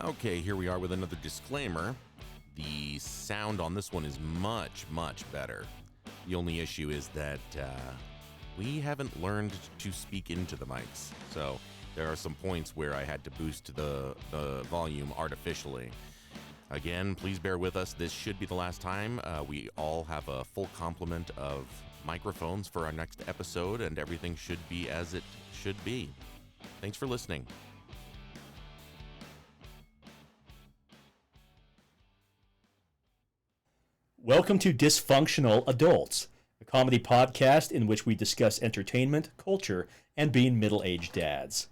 Okay, here we are with another disclaimer. The sound on this one is much, much better. The only issue is that we haven't learned to speak into the mics. So there are some points where I had to boost the volume artificially. Again, please bear with us. This should be the last time. We all have a full complement of microphones for our next episode, and everything should be as it should be. Thanks for listening. Welcome to Dysfunctional Adults, a comedy podcast in which we discuss entertainment, culture, and being middle-aged dads.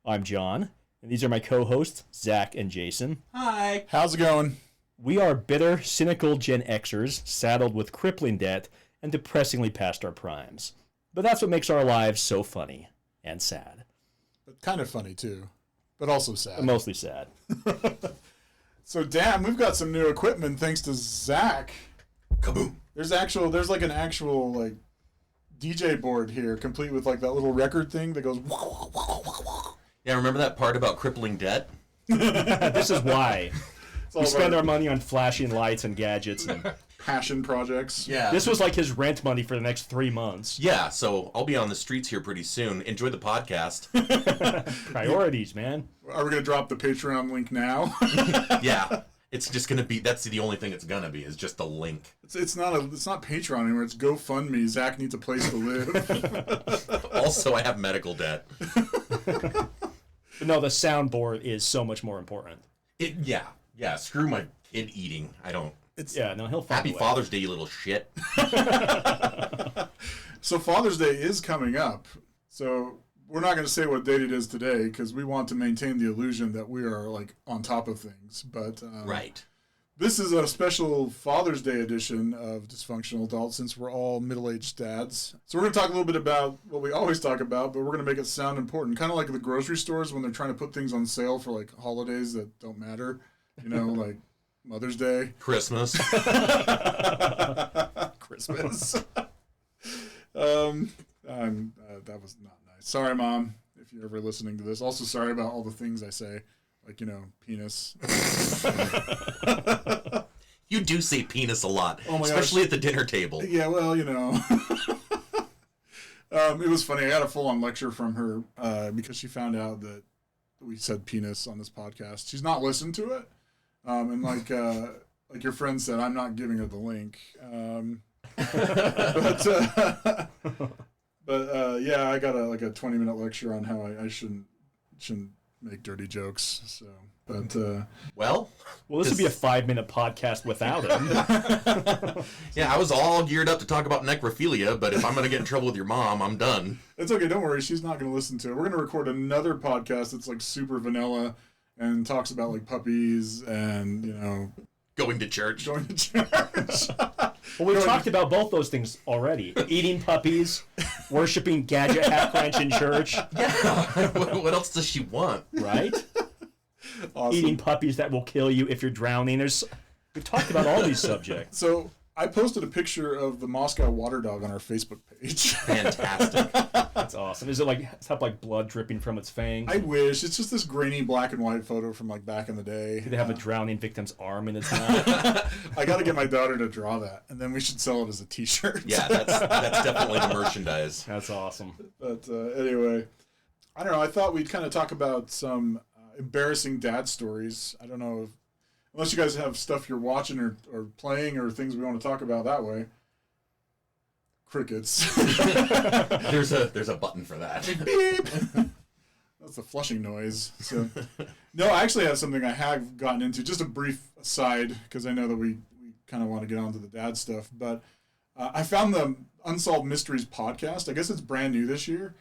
I'm John, and these are my co-hosts, Zach and Jason. Hi. How's it going? We are bitter, cynical Gen-Xers saddled with crippling debt and depressingly past our primes. But that's what makes our lives so funny and sad. But kind of funny, too. But also sad. Mostly sad. So, damn, we've got some new equipment thanks to Zach. Kaboom! There's like an actual DJ board here, complete with like that little record thing that goes. Yeah, remember that part about crippling debt? This is why we spend our money. money on flashing lights and gadgets. And Passion projects. Yeah. this was like his rent money for the next 3 months. Yeah, so I'll be on the streets here pretty soon. Enjoy the podcast. Priorities, man. Are we gonna drop the Patreon link now? Yeah. It's just going to be, that's the only thing it's going to be, is just a link. It's not Patreon anymore. It's GoFundMe. Zach needs a place to live. Also, I have medical debt. But no, the soundboard is so much more important. Yeah, screw my kid eating. I don't. He'll find Happy a way. Father's Day, you little shit. So Father's Day is coming up. So we're not going to say what date it is today because we want to maintain the illusion that we are like on top of things. But Right. This is a special Father's Day edition of Dysfunctional Adults since we're all middle-aged dads. So we're going to talk a little bit about what we always talk about, but we're going to make it sound important. Kind of like the grocery stores when they're trying to put things on sale for like holidays that don't matter. You know, like Mother's Day. Christmas. Christmas. That was not nice. Sorry, Mom, if you're ever listening to this. Also, sorry about all the things I say, like, penis. You do say penis a lot, Oh my especially gosh. at the dinner table. Yeah, well, it was funny. I got a full-on lecture from her because she found out that we said penis on this podcast. She's not listened to it, and like your friend said, I'm not giving her the link. But yeah, I got a 20-minute lecture on how I shouldn't make dirty jokes. So, but Well, Well, this would be a 5-minute podcast without him. yeah, I was all geared up to talk about necrophilia, but if I'm going to get in trouble with your mom, I'm done. it's okay. Don't worry. She's not going to listen to it. We're going to record another podcast that's like super vanilla and talks about like puppies and Going to church. going to church. Well, we've talked about both those things already. Eating puppies, worshiping Gadget Hat Ranch in church, Yeah. What else does she want? right? Awesome. Eating puppies that will kill you if you're drowning. We've talked about all these subjects. So I posted a picture of the Moscow water dog on our Facebook page. Fantastic. That's awesome. Is it like blood dripping from its fangs? I wish. It's just this grainy black and white photo from like back in the day. Did they have a drowning victim's arm in its mouth? I got to get my daughter to draw that, and then we should sell it as a T-shirt. Yeah, that's definitely the merchandise. That's awesome. But anyway, I don't know. I thought we'd kind of talk about some embarrassing dad stories. I don't know unless you guys have stuff you're watching or playing or things we want to talk about that way. Crickets. There's a button for that. Beep. That's the flushing noise. So, no, I actually have something I have gotten into. Just a brief aside, because I know that we kind of want to get on to the dad stuff. But I found the Unsolved Mysteries podcast. I guess it's brand new this year.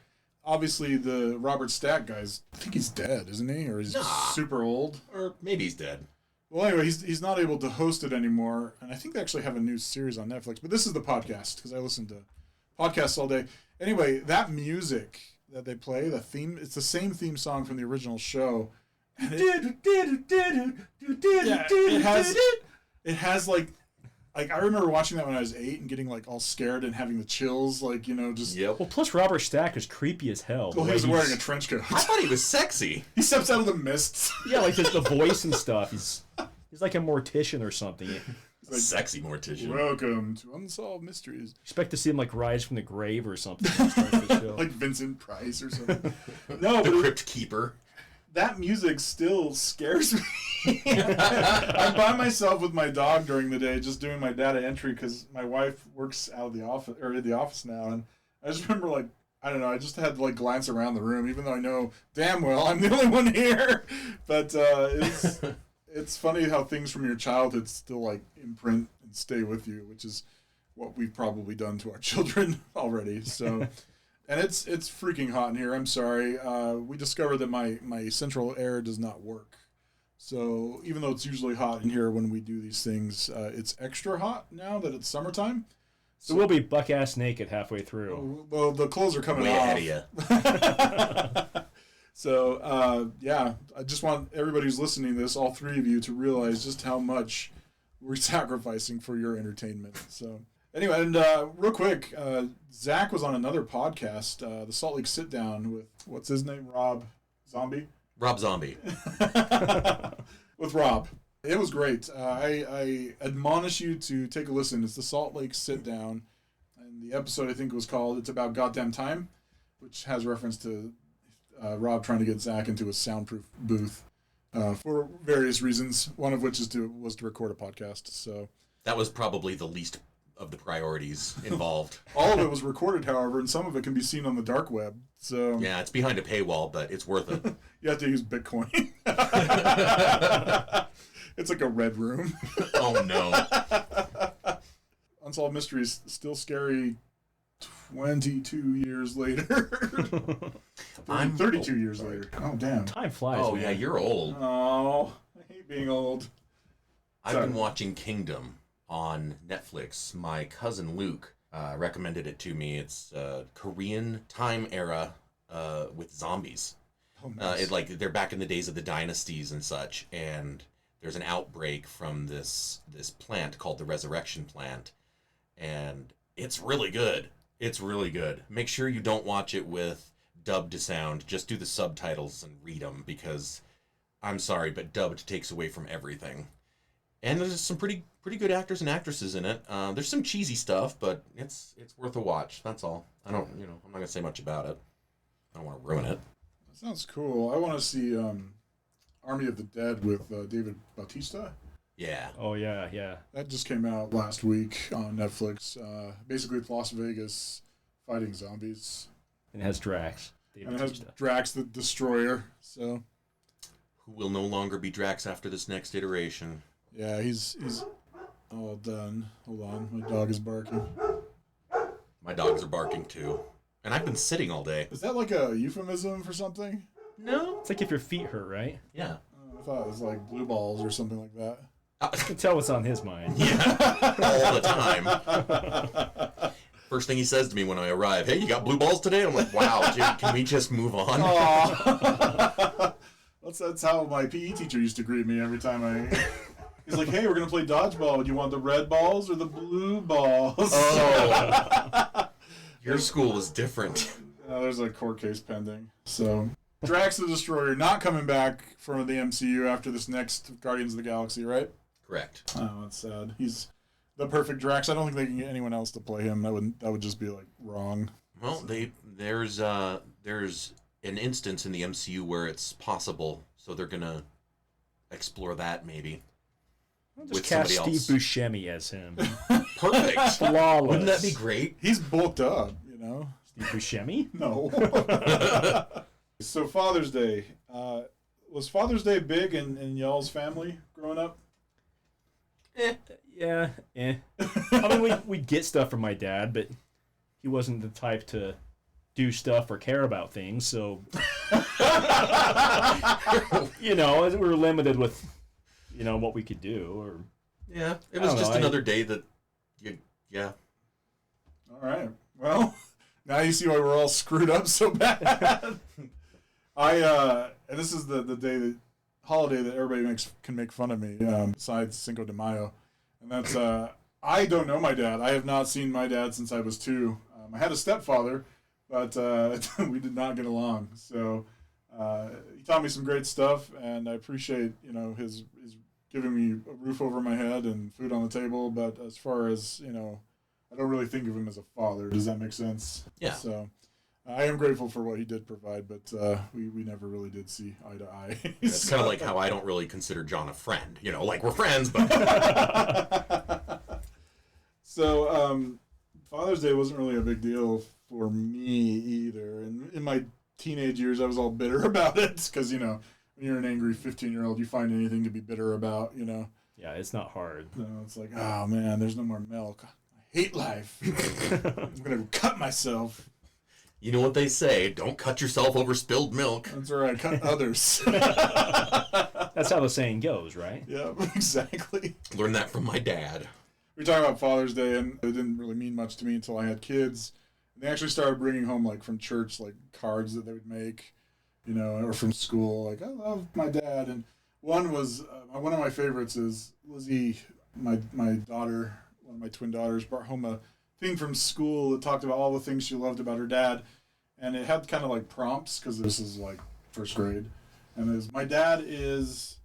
Obviously, the Robert Stack guy's, I think he's dead, isn't he? Or he's super old. Or maybe he's dead. Well, anyway, he's not able to host it anymore, and I think they actually have a new series on Netflix. But this is the podcast, because I listen to podcasts all day. Anyway, that music that they play, the theme, it's the same theme song from the original show. And it has like like I remember watching that when I was 8 and getting like all scared and having the chills, like just. Yep. Well, plus Robert Stack is creepy as hell. Well, he was wearing a trench coat. I thought he was sexy. He steps out of the mists. Yeah, like the voice and stuff. He's like a mortician or something. Like, sexy mortician. Welcome to Unsolved Mysteries. Expect to see him like rise from the grave or something. Like Vincent Price or something. No, The but Crypt Keeper. that music still scares me. I'm by myself with my dog during the day, just doing my data entry because my wife works out of the office or in the office now, and I just remember like I don't know, I just had to like glance around the room, even though I know damn well I'm the only one here. But it's funny how things from your childhood still like imprint and stay with you, which is what we've probably done to our children already. So, and it's freaking hot in here. I'm sorry. We discovered that my central air does not work. So even though it's usually hot in here when we do these things, it's extra hot now that it's summertime. So we'll be buck-ass naked halfway through. Well, the clothes are coming Way off. ahead of you. So, yeah, I just want everybody who's listening to this, all three of you, to realize just how much we're sacrificing for your entertainment. So, anyway, and real quick, Zach was on another podcast, the Salt Lake Sit Down with, what's his name? Rob Zombie? Rob Zombie. With Rob. It was great. I admonish you to take a listen. It's the Salt Lake Sit Down, and the episode I think was called "It's About Goddamn Time," which has reference to Rob trying to get Zach into a soundproof booth for various reasons. One of which was to record a podcast. So That was probably the least of the priorities involved. all of it was recorded, however, and some of it can be seen on the dark web. So Yeah, it's behind a paywall, but it's worth it. you have to use Bitcoin. It's like a red room. Oh, no. Unsolved Mysteries still scary 22 years later. I'm 32 years later. Oh, damn. Time flies. Oh, man. yeah, you're old. Oh, I hate being old. I've Sorry. been watching Kingdom on Netflix. My cousin Luke recommended it to me. It's Korean time era with zombies. Oh, nice. They're back in the days of the dynasties and such, and there's an outbreak from this plant called the Resurrection Plant, and it's really good. It's really good. Make sure you don't watch it with dubbed sound. Just do the subtitles and read them, because I'm sorry, but dubbed takes away from everything. And there's some pretty good actors and actresses in it. There's some cheesy stuff, but it's worth a watch. That's all. I'm not gonna say much about it. I don't want to ruin it. That sounds cool. I want to see Army of the Dead with David Bautista. Yeah. Oh, yeah. That just came out last week on Netflix. Basically, it's Las Vegas fighting zombies. And it has Drax. David And it has Bautista. Drax the Destroyer. So, Who will no longer be Drax after this next iteration? yeah, he's all done. Hold on. My dog is barking. My dogs are barking too. And I've been sitting all day. Is that like a euphemism for something? No. It's like if your feet hurt, right? Yeah. I thought it was like blue balls or something like that. You can tell what's on his mind. Yeah. All the time. First thing he says to me when I arrive, "Hey, you got blue balls today?" I'm like, "Wow, dude, can we just move on?" Aw. That's how my PE teacher used to greet me every time he's like, "Hey, we're gonna play dodgeball. Do you want the red balls or the blue balls?" Oh. Your school is different. There's a court case pending. So, Drax the Destroyer not coming back from the MCU after this next Guardians of the Galaxy, right? Correct. Oh, that's sad. He's the perfect Drax. I don't think they can get anyone else to play him. That would just be like wrong. Well, there's an instance in the MCU where it's possible, so they're gonna explore that maybe. Just with cast somebody Steve else. Buscemi as him. Perfect. Flawless. Wouldn't that be great? He's bulked up, you know. Steve Buscemi? No. So Father's Day. Was Father's Day big in y'all's family growing up? Yeah. I mean, we'd get stuff from my dad, but he wasn't the type to do stuff or care about things, so... we were limited with, what we could do, or... Yeah, it I was don't just know, another day that yeah. All right. Well, now you see why we're all screwed up so bad. And this is the holiday that everybody can make fun of me, besides Cinco de Mayo, and that's I don't know my dad. I have not seen my dad since I was 2. I had a stepfather, but we did not get along. So he taught me some great stuff, and I appreciate, his giving me a roof over my head and food on the table. But as far as, I don't really think of him as a father. Does that make sense? Yeah. So I am grateful for what he did provide, but we never really did see eye to eye. It's kind of like how I don't really consider John a friend. Like we're friends, but... So Father's Day wasn't really a big deal for me either. And in my teenage years, I was all bitter about it because, when you're an angry 15-year-old, you find anything to be bitter about, Yeah, it's not hard. It's like, oh, man, there's no more milk. I hate life. I'm going to cut myself. You know what they say, don't cut yourself over spilled milk. That's right, cut others. That's how the saying goes, right? Yeah, exactly. Learned that from my dad. We were talking about Father's Day, and it didn't really mean much to me until I had kids. They actually started bringing home, from church, cards that they would make, or from school. I love my dad. And one was, one of my favorites is Lizzie, my daughter, one of my twin daughters, brought home a thing from school that talked about all the things she loved about her dad. And it had kind of prompts, because this is first grade. And it was, my dad is...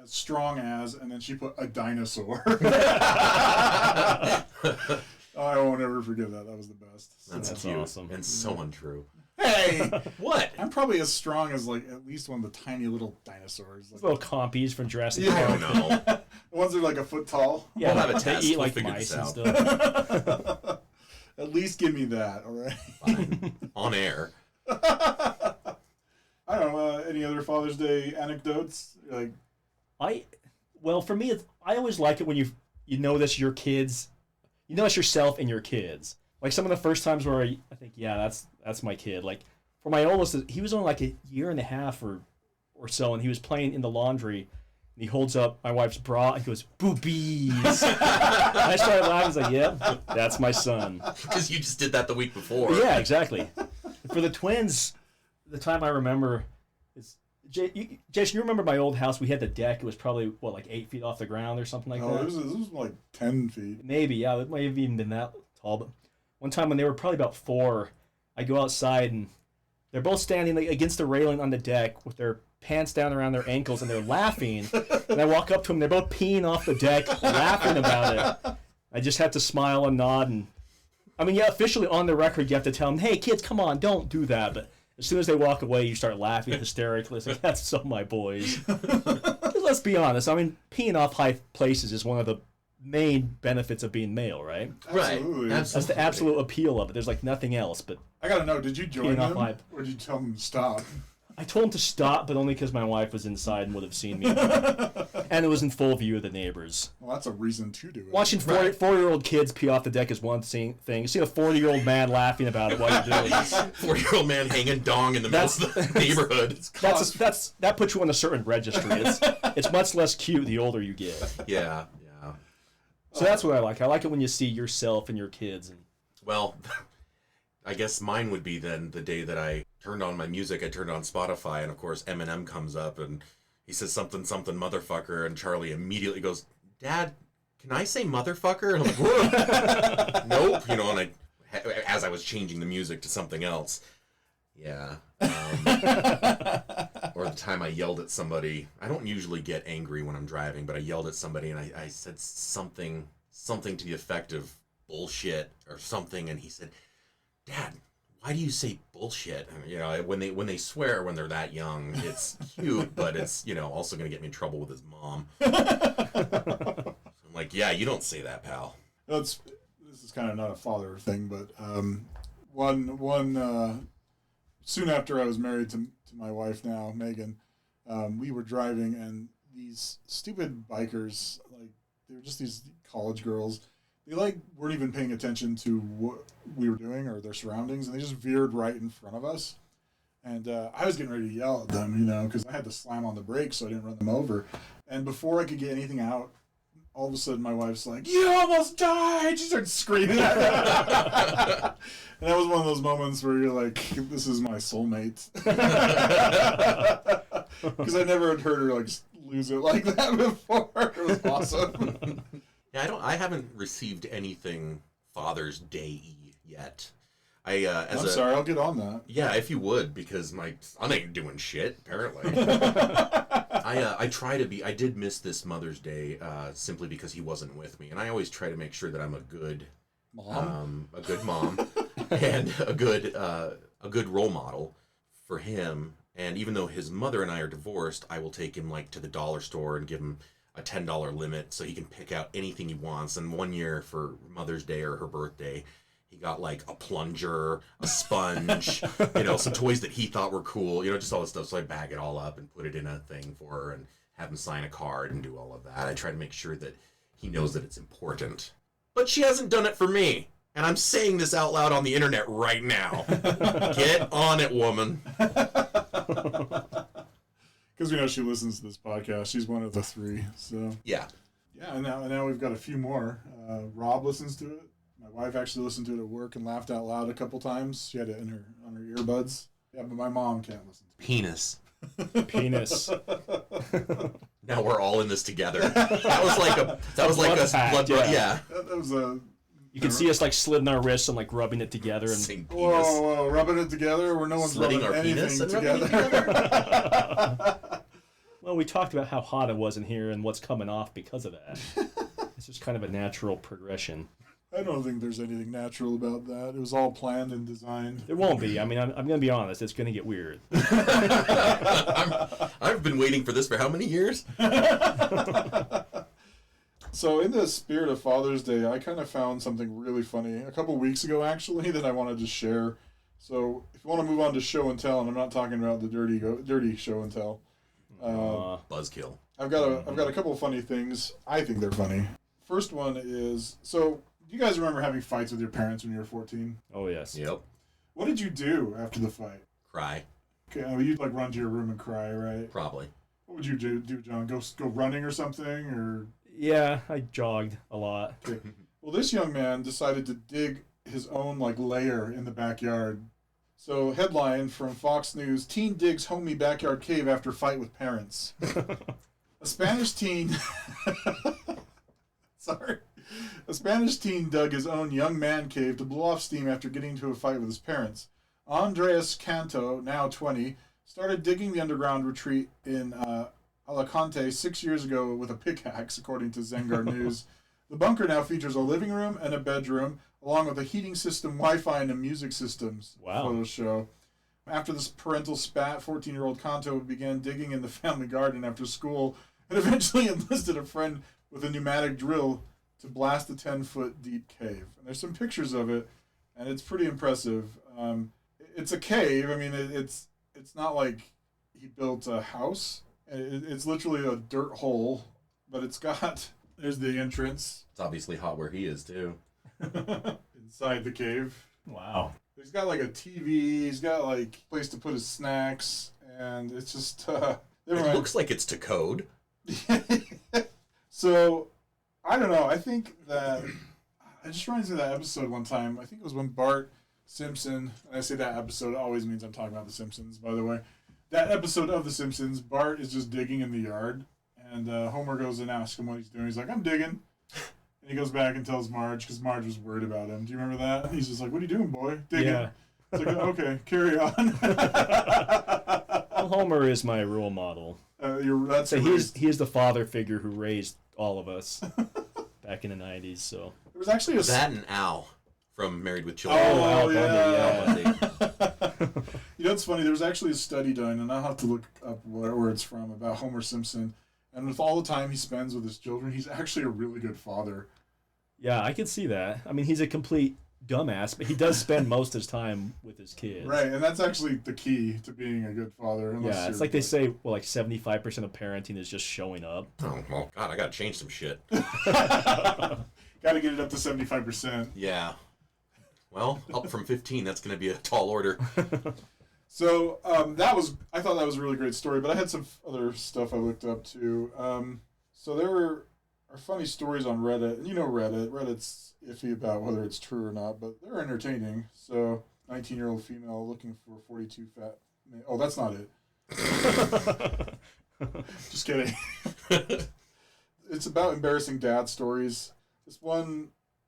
as strong as, and then she put a dinosaur. I won't ever forget that. That was the best. That's That's cute. awesome. And so untrue. Hey! What? I'm probably as strong as, at least one of the tiny little dinosaurs. Little compies from Jurassic Yeah. I Park. don't know. The ones that are a foot tall. Yeah, We'll have a they test. eat We'll like figure mice this and out. stuff. At least give me that, all right? Fine. On air. I don't know. Any other Father's Day anecdotes? Well, for me, I always like it when you notice your kids, you notice yourself in your kids. Some of the first times where I think, yeah, that's my kid. For my oldest, he was only a year and a half or so, and he was playing in the laundry, and he holds up my wife's bra and goes, "Boobies!" And I started laughing. I was like, "Yeah, that's my son." Because you just did that the week before. Yeah, exactly. For the twins, the time I remember is Jason. You remember my old house? We had the deck. It was probably 8 feet off the ground or something like that. This was 10 feet. Maybe, yeah. It might have even been that tall. But one time when they were probably about 4, I go outside and they're both standing against the railing on the deck with their pants down around their ankles and they're laughing. And I walk up to them. They're both peeing off the deck, laughing about it. I just have to smile and nod. And officially on the record, you have to tell them, "Hey, kids, come on, don't do that." But as soon as they walk away, you start laughing hysterically. It's like, that's so my boys. Let's be honest. Peeing off high places is one of the main benefits of being male, right? Absolutely. That's the absolute appeal of it. There's nothing else. But I gotta know, did you join Peeing off them? my- Or did you tell them to stop? I told him to stop, but only because my wife was inside and would have seen me. And it was in full view of the neighbors. Well, that's a reason to do it. Watching four-year-old kids pee off the deck is one thing. You see a 40-year-old man laughing about it while you're doing it. 4-year-old man hanging dong in the middle of the neighborhood. That puts you on a certain registry. It's much less cute the older you get. Yeah. So that's what I like. I like it when you see yourself and your kids. And Well, I guess mine would be then the day that I turned on my music. I turned on Spotify, and of course Eminem comes up, and he says something motherfucker, and Charlie immediately goes, "Dad, can I say motherfucker?" And I'm like, "Whoa." Nope. And as I was changing the music to something else. Yeah. Or the time I yelled at somebody. I don't usually get angry when I'm driving, but I yelled at somebody and I said something to the effect of bullshit or something, and he said, "Dad, why do you say bullshit?" And, when they swear when they're that young, it's cute, but it's also going to get me in trouble with his mom. So I'm like, yeah, you don't say that, pal. This is kind of not a father thing, but one soon after I was married to my wife now, Megan, we were driving, and these stupid bikers, they were just these college girls. They weren't even paying attention to what we were doing or their surroundings, and they just veered right in front of us. And I was getting ready to yell at them, because I had to slam on the brakes so I didn't run them over. And before I could get anything out, all of a sudden my wife's like, "You almost died!" She started screaming. And that was one of those moments where you're like, "This is my soulmate." Because I never had heard her lose it like that before. It was awesome. Yeah, I haven't received anything Father's Day yet. I'm sorry, I'll get on that. Yeah, if you would, because my son ain't doing shit, apparently. I try to be. I did miss this Mother's Day simply because he wasn't with me, and I always try to make sure that I'm a good mom, and a good role model for him. And even though his mother and I are divorced, I will take him like to the dollar store and give him a $10 limit so he can pick out anything he wants. And one year for Mother's Day or her birthday, he got like a plunger, a sponge, some toys that he thought were cool, just all this stuff. So I bag it all up and put it in a thing for her and have him sign a card and do all of that. I try to make sure that he knows that it's important. But she hasn't done it for me. And I'm saying this out loud on the internet right now. Get on it, woman. Because we know she listens to this podcast. She's one of the 3. So yeah. Yeah, and now we've got a few more. Rob listens to it. My wife actually listened to it at work and laughed out loud a couple times. She had it on her earbuds. Yeah, but my mom can't listen to it. Penis. Now we're all in this together. That was like a blood. Yeah. That was a. You can see us like slitting our wrists and like rubbing it together and whoa, rubbing it together where no one's slitting rubbing our penis anything together. Well, we talked about how hot it was in here and what's coming off because of that. It's just kind of a natural progression. I don't think there's anything natural about that. It was all planned and designed. There won't be. I mean, I'm going to be honest. It's going to get weird. I've been waiting for this for how many years? So in the spirit of Father's Day, I kind of found something really funny a couple weeks ago, actually, that I wanted to share. So if you want to move on to show and tell, and I'm not talking about the dirty show and tell. Buzzkill. I've got a couple of funny things. I think they're funny. First one is, so do you guys remember having fights with your parents when you were 14? Oh, yes. Yep. What did you do after the fight? Cry. Okay, I mean, you'd like run to your room and cry, right? Probably. What would you do, John? Go running or something, or? Yeah, I jogged a lot. Okay. Well, this young man decided to dig his own lair in the backyard. So, headline from Fox News: Teen digs homey backyard cave after fight with parents. A Spanish teen. A Spanish teen dug his own young man cave to blow off steam after getting into a fight with his parents. Andres Canto, now 20, started digging the underground retreat in Alicante 6 years ago with a pickaxe, according to Zengar News. The bunker now features a living room and a bedroom, along with a heating system, Wi-Fi, and a music systems. Wow. Photos show. After this parental spat, 14-year-old Canto began digging in the family garden after school and eventually enlisted a friend with a pneumatic drill to blast the 10-foot deep cave. And there's some pictures of it, and it's pretty impressive. It's a cave. I mean, it's not like he built a house. It's literally a dirt hole, but it's got... There's the entrance. It's obviously hot where he is, too. Inside the cave. Wow. He's got a TV. He's got a place to put his snacks, and it's just... It looks like it's to code. So, I don't know. I think that... I just ran into that episode one time. I think it was when Bart Simpson... And I say that episode, it always means I'm talking about The Simpsons, by the way. That episode of The Simpsons, Bart is just digging in the yard. And Homer goes and asks him what he's doing. He's like, I'm digging. And he goes back and tells Marge, because Marge was worried about him. Do you remember that? He's just like, what are you doing, boy? Digging. Yeah. It's like, okay, carry on. Well, Homer is my role model. He is the father figure who raised all of us back in the 90s. So there was actually that and Al from Married with Children. Oh, yeah. You know, it's funny. There was actually a study done, and I'll have to look up where it's from, about Homer Simpson. And with all the time he spends with his children, he's actually a really good father. Yeah, I can see that. I mean, he's a complete dumbass, but he does spend most of his time with his kids. Right, and that's actually the key to being a good father. Yeah, it's like they say, 75% of parenting is just showing up. Oh, well, God, I got to change some shit. Got to get it up to 75%. Yeah. Well, up from 15, that's going to be a tall order. So I thought that was a really great story, but I had some other stuff I looked up too. So there are funny stories on Reddit, and you know Reddit's iffy about whether it's true or not, but they're entertaining. So 19-year-old female looking for 42 fat men. Oh, that's not it. Just kidding. It's about embarrassing dad stories. this one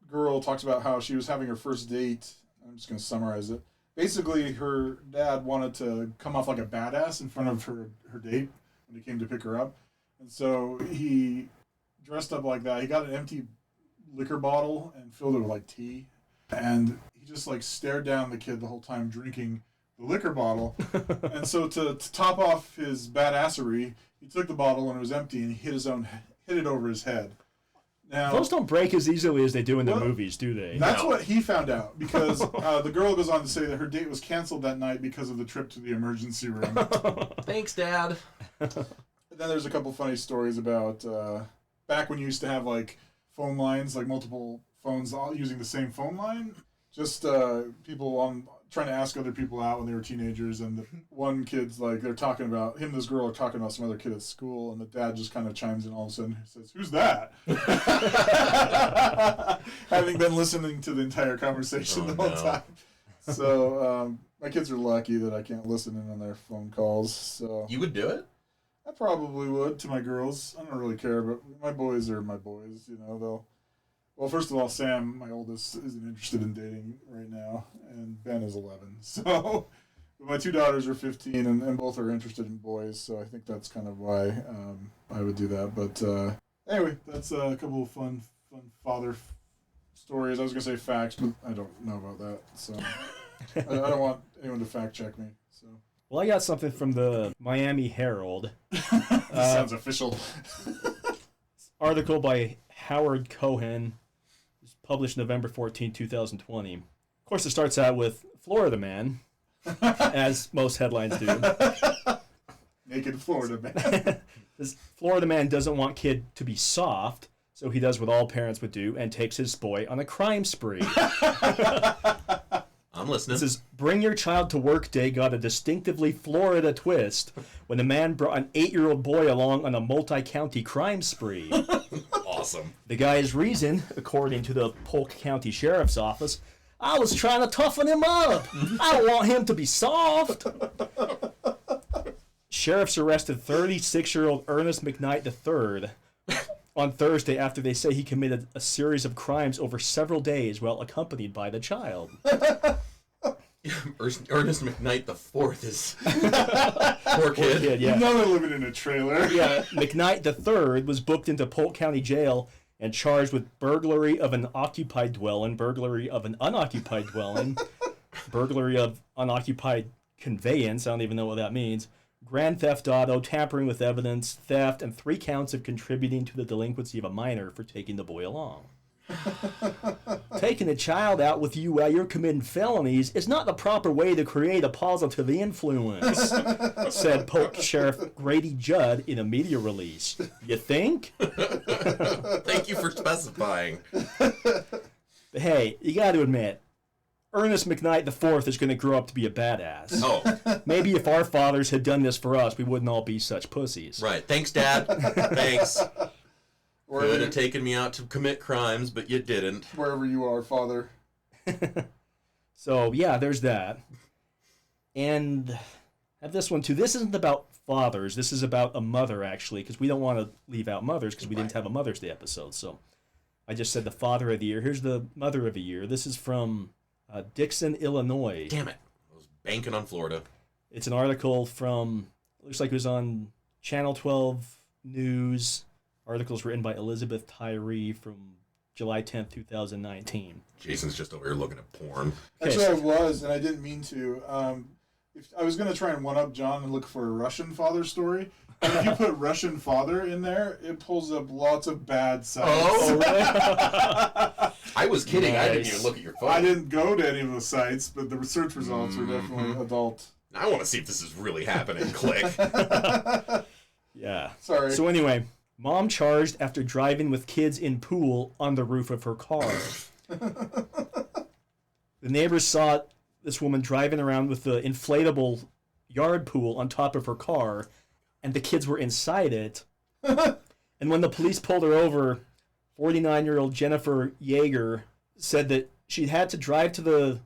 girl talks about how she was having her first date. I'm just going to summarize it. Basically, her dad wanted to come off like a badass in front of her date when he came to pick her up. And so he dressed up like that. He got an empty liquor bottle and filled it with like tea. And he just like stared down the kid the whole time drinking the liquor bottle. And so to top off his badassery, he took the bottle when it was empty and he hit it over his head. Now, those don't break as easily as they do in the movies, do they? That's what he found out, because the girl goes on to say that her date was canceled that night because of the trip to the emergency room. Thanks, Dad. Then there's a couple funny stories about back when you used to have like phone lines, like multiple phones all using the same phone line. Just people trying to ask other people out when they were teenagers, and the one kid's like, they're talking about him and this girl are talking about some other kid at school, and the dad just kind of chimes in all of a sudden and says, "Who's that?" Having been listening to the entire conversation the whole time. So my kids are lucky that I can't listen in on their phone calls. So You would do it? I probably would to my girls. I don't really care, but my boys are my boys. You know, well, first of all, Sam, my oldest, isn't interested in dating right now, and Ben is 11. So, but my two daughters are 15, and both are interested in boys. So I think that's kind of why I would do that. But anyway, that's a couple of fun father stories. I was gonna say facts, but I don't know about that. So I don't want anyone to fact check me. So. Well, I got something from the Miami Herald. This sounds official. Article by Howard Cohen. It's published November 14, 2020. Of course, it starts out with Florida man, as most headlines do. Naked Florida man. This Florida man doesn't want kid to be soft, so he does what all parents would do and takes his boy on a crime spree. I'm listening. This is Bring Your Child to Work Day got a distinctively Florida twist when a man brought an 8-year-old boy along on a multi-county crime spree. Awesome. The guy's reason, according to the Polk County Sheriff's Office, I was trying to toughen him up. I don't want him to be soft. Sheriffs arrested 36-year-old Ernest McKnight III on Thursday after they say he committed a series of crimes over several days while accompanied by the child. Ernest McKnight IV is poor kid. Yeah. You know they're living in a trailer. Yeah, McKnight III was booked into Polk County Jail and charged with burglary of an occupied dwelling, burglary of an unoccupied dwelling, burglary of unoccupied conveyance, I don't even know what that means, grand theft auto, tampering with evidence, theft, and 3 counts of contributing to the delinquency of a minor for taking the boy along. Taking a child out with you while you're committing felonies is not the proper way to create a positive influence, said Polk Sheriff Grady Judd in a media release. You think? Thank you for specifying. But hey, you got to admit, Ernest McKnight IV is going to grow up to be a badass. Oh, Maybe if our fathers had done this for us, we wouldn't all be such pussies. right. Thanks, Dad. Thanks. Wherever Could have taken me out to commit crimes, but you didn't. Wherever you are, Father. So, yeah, there's that. And I have this one, too. This isn't about fathers. This is about a mother, actually, because we don't want to leave out mothers because we didn't have a Mother's Day episode. So I just said the father of the year. Here's the mother of the year. This is from Dixon, Illinois. Damn it. I was banking on Florida. It's an article from, looks like it was on Channel 12 News. Articles written by Elizabeth Tyree from July 10th, 2019. Jason's just over here looking at porn. Actually, I was, and I didn't mean to. If I was going to try and one-up John and look for a Russian father story, and if you put Russian father in there, it pulls up lots of bad sites. Oh, really? I was kidding. I didn't Nice. even look at your phone. I didn't go to any of those sites, but the research results are definitely adult. I want to see if this is really happening. Click. Yeah. Sorry. So anyway, mom charged after driving with kids in pool on the roof of her car. The neighbors saw this woman driving around with the inflatable yard pool on top of her car, and the kids were inside it. And when the police pulled her over, 49-year-old Jennifer Yeager said that she had to drive to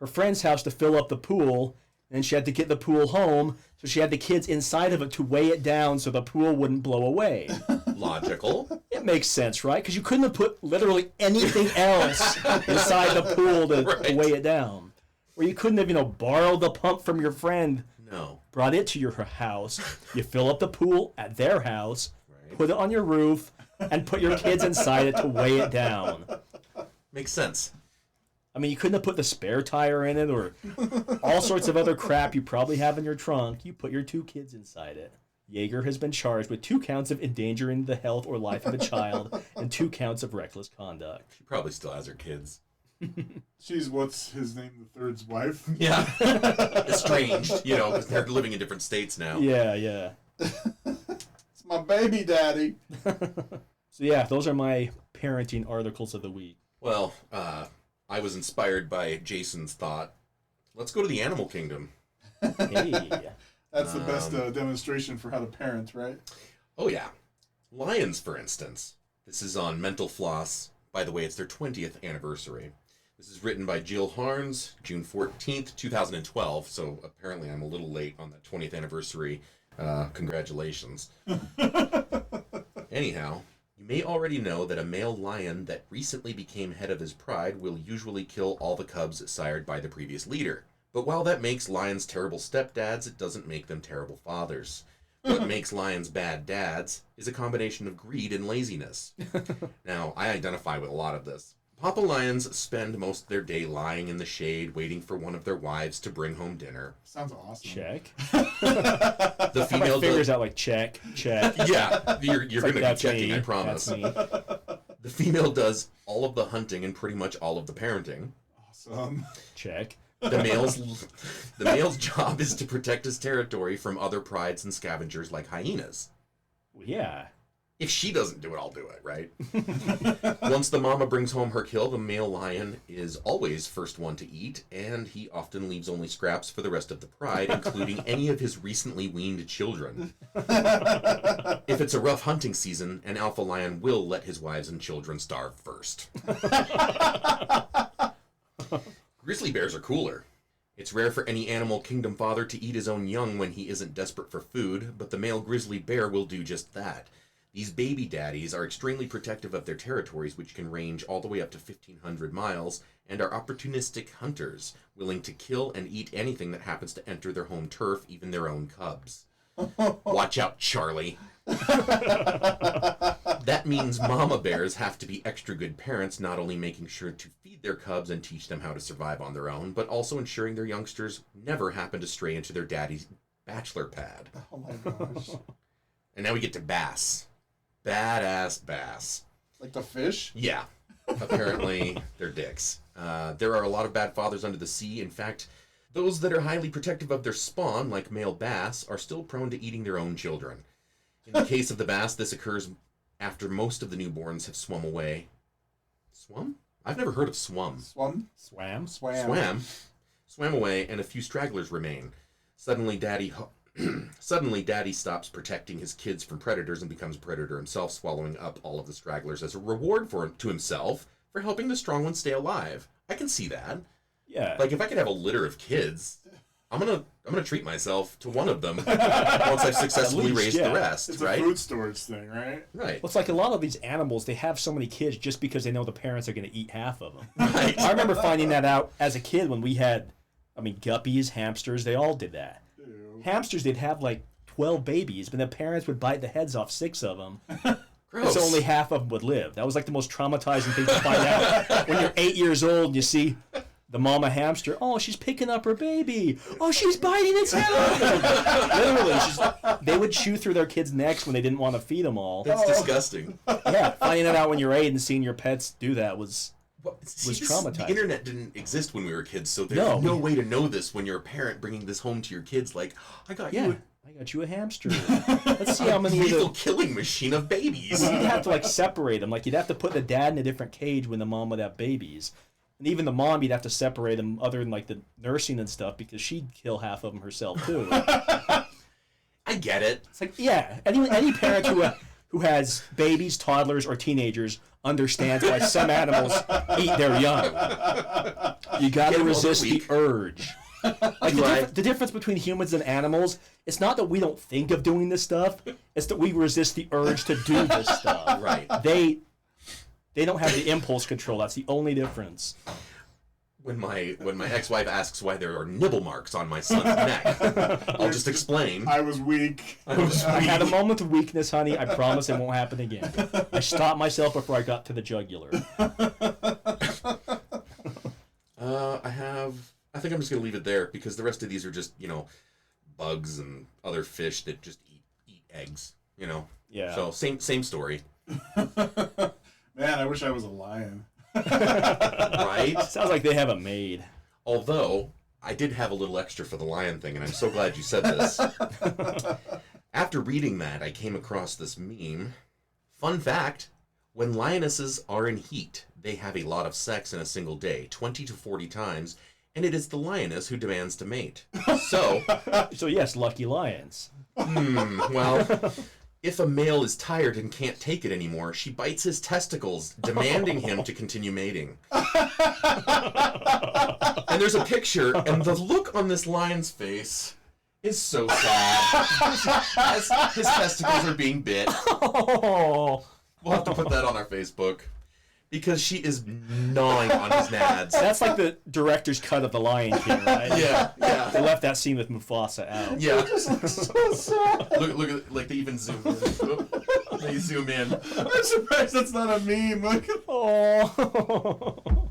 her friend's house to fill up the pool, and she had to get the pool home, so she had the kids inside of it to weigh it down so the pool wouldn't blow away. Logical. It makes sense, right? Because you couldn't have put literally anything else inside the pool to weigh it down. Or you couldn't have, borrowed the pump from your friend. No. Brought it to your house. You fill up the pool at their house, put it on your roof, and put your kids inside it to weigh it down. Makes sense. I mean, you couldn't have put the spare tire in it or all sorts of other crap you probably have in your trunk. You put your 2 kids inside it. Yeager has been charged with 2 counts of endangering the health or life of a child and 2 counts of reckless conduct. She probably still has her kids. She's, what's his name, the third's wife? Yeah. Estranged, because they're living in different states now. Yeah. It's my baby daddy. So yeah, those are my parenting articles of the week. Well, I was inspired by Jason's thought. Let's go to the animal kingdom. Hey. That's the best demonstration for how to parent, right? Oh, yeah. Lions, for instance. This is on Mental Floss. By the way, it's their 20th anniversary. This is written by Jill Harnes, June 14th, 2012. So apparently I'm a little late on that 20th anniversary. Congratulations. Anyhow, you may already know that a male lion that recently became head of his pride will usually kill all the cubs sired by the previous leader. But while that makes lions terrible stepdads, it doesn't make them terrible fathers. What makes lions bad dads is a combination of greed and laziness. Now, I identify with a lot of this. Papa lions spend most of their day lying in the shade, waiting for one of their wives to bring home dinner. Sounds awesome. Check. The Have my fingers out like check. Yeah, you're going to be checking, me. I promise. That's me. The female does all of the hunting and pretty much all of the parenting. Awesome. Check. The male's job is to protect his territory from other prides and scavengers like hyenas. Well, yeah. If she doesn't do it, I'll do it, right? Once the mama brings home her kill, the male lion is always first one to eat, and he often leaves only scraps for the rest of the pride, including any of his recently weaned children. If it's a rough hunting season, an alpha lion will let his wives and children starve first. Grizzly bears are cooler. It's rare for any animal kingdom father to eat his own young when he isn't desperate for food, but the male grizzly bear will do just that. These baby daddies are extremely protective of their territories, which can range all the way up to 1,500 miles, and are opportunistic hunters, willing to kill and eat anything that happens to enter their home turf, even their own cubs. Watch out, Charlie. That means mama bears have to be extra good parents, not only making sure to feed their cubs and teach them how to survive on their own, but also ensuring their youngsters never happen to stray into their daddy's bachelor pad. Oh my gosh. And now we get to bass. Badass bass. Like the fish? Yeah. Apparently, they're dicks. There are a lot of bad fathers under the sea. In fact, those that are highly protective of their spawn, like male bass, are still prone to eating their own children. In the case of the bass, this occurs after most of the newborns have swum away. Swum? I've never heard of swum. Swam. Swam away, and a few stragglers remain. Suddenly, Daddy stops protecting his kids from predators and becomes a predator himself, swallowing up all of the stragglers as a reward to himself for helping the strong ones stay alive. I can see that. Yeah. Like, if I could have a litter of kids, I'm gonna treat myself to one of them once I've successfully raised the rest, it's right? a food storage thing, right? Right. Well, it's like a lot of these animals, they have so many kids just because they know the parents are going to eat half of them. Right. I remember finding that out as a kid when we had, guppies, hamsters, they all did that. Ew. Hamsters, they'd have like 12 babies, but the parents would bite the heads off 6 of them. Gross. So only half of them would live. That was like the most traumatizing thing to find out when you're 8 years old and you see the mama hamster. Oh, she's picking up her baby. Oh, she's biting its head off. Literally, they would chew through their kids' necks when they didn't want to feed them all. That's disgusting. Yeah, finding it out when you're 8 and seeing your pets do that was traumatizing. The internet didn't exist when we were kids, so there's no way to know this when you're a parent bringing this home to your kids. Like, I got you a hamster. Let's see how many lethal killing machine of babies. You'd have to separate them. You'd have to put the dad in a different cage when the mom would have babies. And even the mom, you'd have to separate them other than the nursing and stuff because she'd kill half of them herself too. I get it. It's any parent who has babies, toddlers, or teenagers understands why some animals eat their young. You got to resist the urge. Like the difference between humans and animals, it's not that we don't think of doing this stuff, it's that we resist the urge to do this stuff. Right. They don't have the impulse control. That's the only difference. When my ex-wife asks why there are nibble marks on my son's neck, I'll just explain. I was weak. I had a moment of weakness, honey. I promise it won't happen again. I stopped myself before I got to the jugular. I think I'm just going to leave it there because the rest of these are just, bugs and other fish that just eat eggs, Yeah. So same story. Man, I wish I was a lion. Right? Sounds like they have it made. Although, I did have a little extra for the lion thing, and I'm so glad you said this. After reading that, I came across this meme. Fun fact, when lionesses are in heat, they have a lot of sex in a single day, 20 to 40 times, and it is the lioness who demands to mate. So yes, lucky lions. Well, if a male is tired and can't take it anymore, she bites his testicles, demanding him to continue mating. And there's a picture, and the look on this lion's face is so sad. As his testicles are being bit. Oh. We'll have to put that on our Facebook. Because she is gnawing on his nads. That's like the director's cut of The Lion King, right? Yeah. They left that scene with Mufasa out. Yeah. So sad. Look at, like, they even zoom in. They zoom in. I'm surprised that's not a meme. Look at Oh.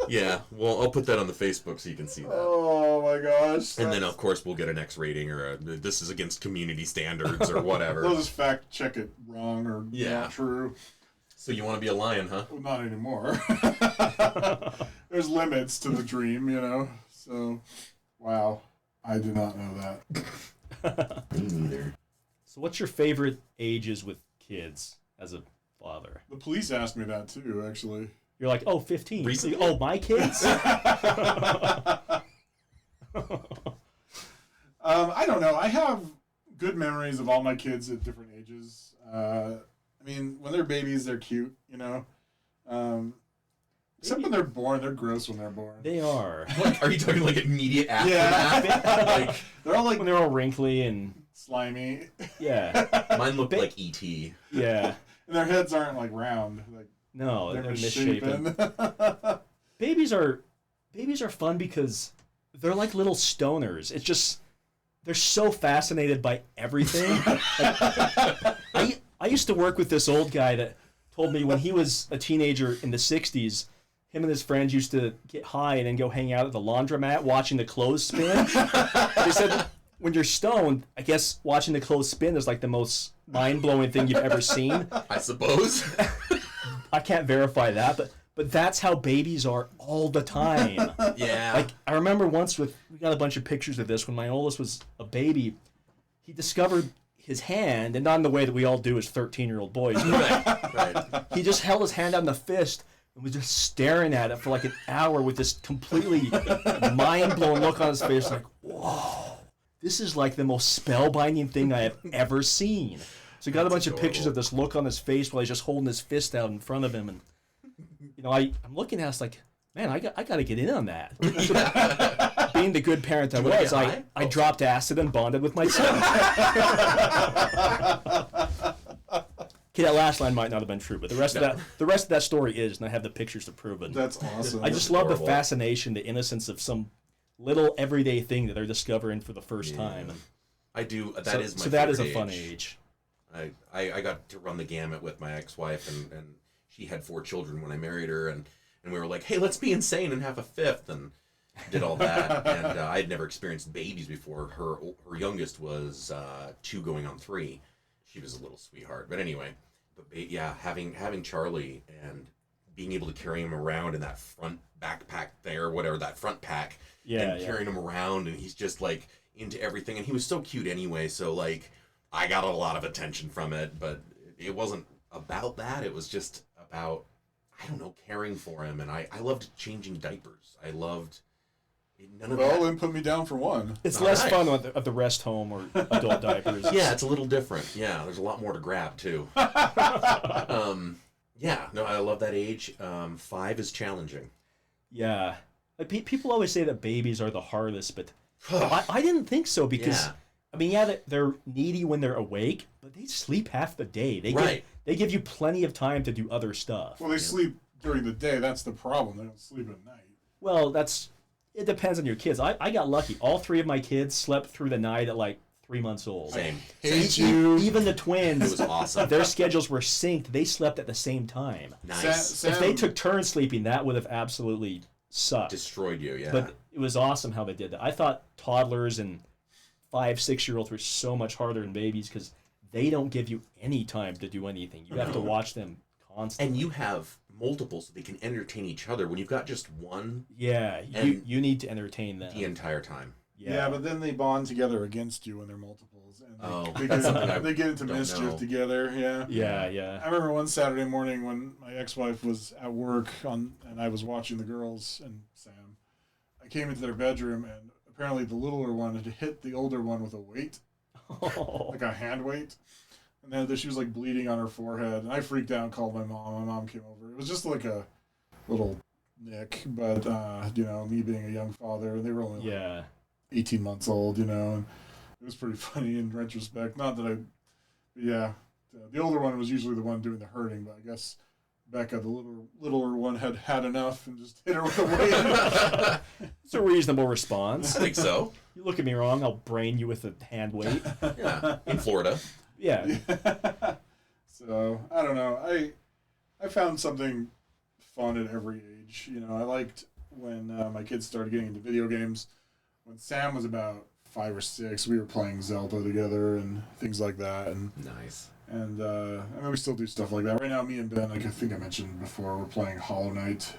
Yeah, well, I'll put that on the Facebook so you can see that. Oh my gosh. And then, of course, we'll get an X rating or this is against community standards or whatever. They'll just fact check it wrong or not true. So you want to be a lion, huh? Well, not anymore. There's limits to the dream, So, wow. I do not know that. Me neither. So what's your favorite ages with kids as a father? The police asked me that too, actually. You're like, 15. Recently? Oh, my kids? I don't know. I have good memories of all my kids at different ages. When they're babies, they're cute, except when they're born. They're gross when they're born. They are. What, are you talking like immediate after Yeah. that? Like, They're all like When they're all wrinkly and... slimy. Yeah. mine looked like E.T. Yeah. And their heads aren't like round. Like No, they're they're misshapen. Babies are fun because they're like little stoners. It's just... They're so fascinated by everything. I used to work with this old guy that told me when he was a teenager in the 60s, him and his friends used to get high and then go hang out at the laundromat watching the clothes spin. They said when you're stoned, I guess watching the clothes spin is like the most mind-blowing thing you've ever seen. I suppose. I can't verify that, but that's how babies are all the time. Yeah. Like, I remember once we got a bunch of pictures of this when my oldest was a baby. He discovered his hand, and not in the way that we all do as 13-year-old boys. Right. He just held his hand on the fist and was just staring at it for like an hour with this completely mind-blown look on his face, like, whoa, this is like the most spellbinding thing I have ever seen. So he got a bunch of pictures of this look on his face while he's just holding his fist out in front of him, and I'm looking at it, it's like, man, I got to get in on that. So, being the good parent I was, I dropped acid and bonded with my son. Okay, that last line might not have been true, but the rest of that story is, and I have the pictures to prove it. That's awesome. I just love the fascination, the innocence of some little everyday thing that they're discovering for the first time. And I do. so that is a fun age. I got to run the gamut with my ex-wife, and she had 4 children when I married her, and we were like, hey, let's be insane and have a 5th, and did all that. And I had never experienced babies before. Her youngest was 2 going on 3. She was a little sweetheart. But anyway, having Charlie and being able to carry him around in that front backpack there, whatever, that front pack, carrying him around, and he's just like into everything. And he was so cute anyway, so like I got a lot of attention from it, but it wasn't about that. It was just about, I don't know, caring for him. And I loved changing diapers. I loved none of that. Well, then put me down for one. It's less fun at the rest home or adult diapers. Yeah, it's a little different. Yeah, there's a lot more to grab, too. Yeah, no, I love that age. 5 is challenging. Yeah. Like, people always say that babies are the hardest, but I didn't think so because, Yeah. I mean, yeah, they're needy when they're awake, but they sleep half the day. They give you plenty of time to do other stuff. Well, they sleep during the day. That's the problem. They don't sleep at night. Well, it depends on your kids. I got lucky. All 3 of my kids slept through the night at like 3 months old. Same. Hate you. Even the twins, It was awesome. their schedules were synced. They slept at the same time. Nice. If they took turns sleeping, that would have absolutely sucked. Destroyed you, yeah. But it was awesome how they did that. I thought toddlers and 5, 6-year-olds were so much harder than babies because they don't give you any time to do anything. You have to watch them constantly. And you have multiple so they can entertain each other. When you've got just one, Yeah, you need to entertain them. the entire time. Yeah, but then they bond together against you when they're multiples. And they that's something I they get into don't mischief know. together, yeah. Yeah. I remember one Saturday morning when my ex-wife was at work and I was watching the girls and Sam. I came into their bedroom and apparently the littler one had hit the older one with a weight, like a hand weight. And then she was like bleeding on her forehead. And I freaked out and called my mom. My mom came over. It was just like a little nick, but, me being a young father, and they were only like 18 months old, and it was pretty funny in retrospect. Not that the older one was usually the one doing the hurting, but I guess Becca, the littler one, had enough and just hit her with a weight. It's a reasonable response. I think so. You look at me wrong, I'll brain you with a hand weight. Yeah. In Florida. Yeah. So, I don't know. I found something fun at every age. I liked when my kids started getting into video games. When Sam was about 5 or 6, we were playing Zelda together and things like that. And Nice. And we still do stuff like that. Right now, me and Ben, like I think I mentioned before, we're playing Hollow Knight,